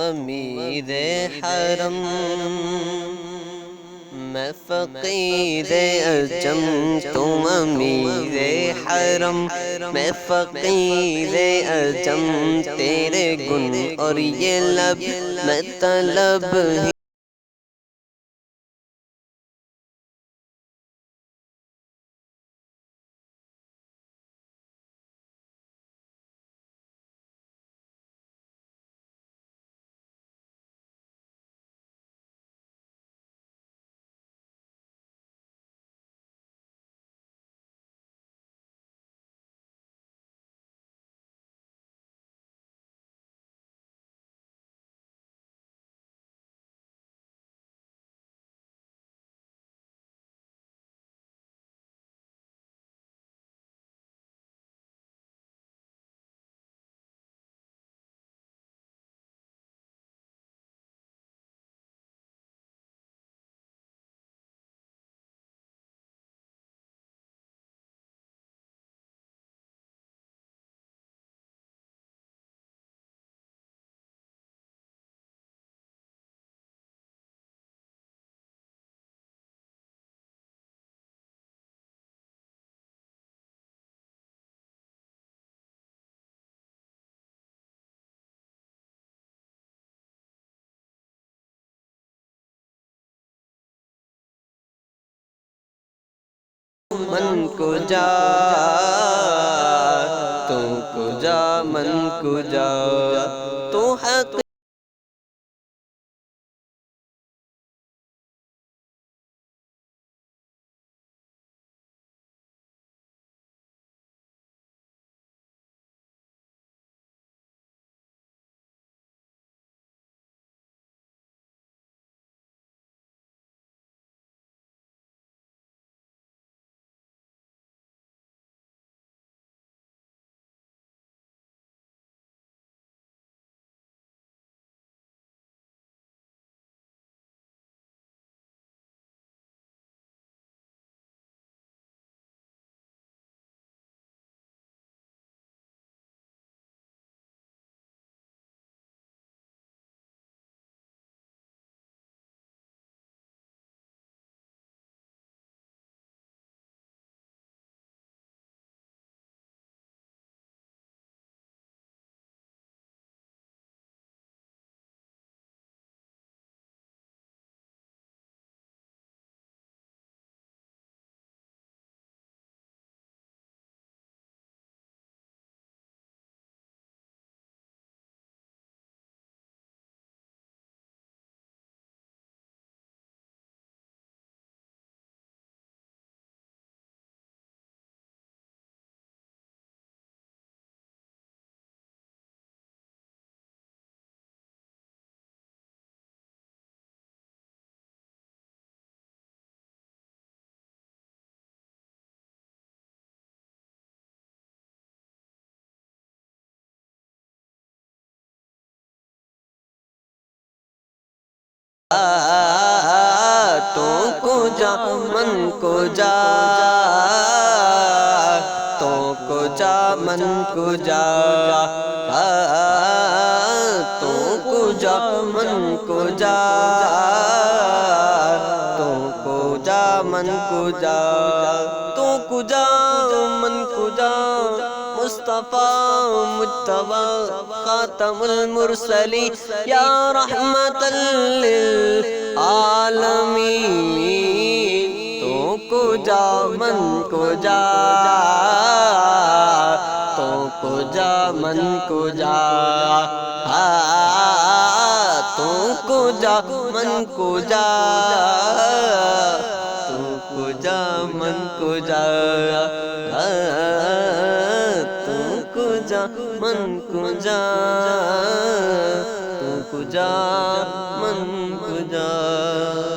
अमीरे हरम, मैं फ़क़ीरे अजम, तुम अमीरे हरम, मैं फ़क़ीरे अजम। तेरे गुन और ये लब मैं तलब ही। मन को जा, तू को जा, मन को जा, तू हक। तू को जा, मन को जा, तू को जा, मन को जा, तू को जा, मन को जा, तू को जा, मन को जा, तू को जा, मन को जा। मुस्तफा मुज्तबा खातमुल मुरसली या रहमतल लिल आलमीन। तू को जा, मन को जा, तू को जा, मन को जा, तू को जा, मन को जा, तू को जा, मन को जा, तू को जा, मन को जा, तू को जा, मन को जा।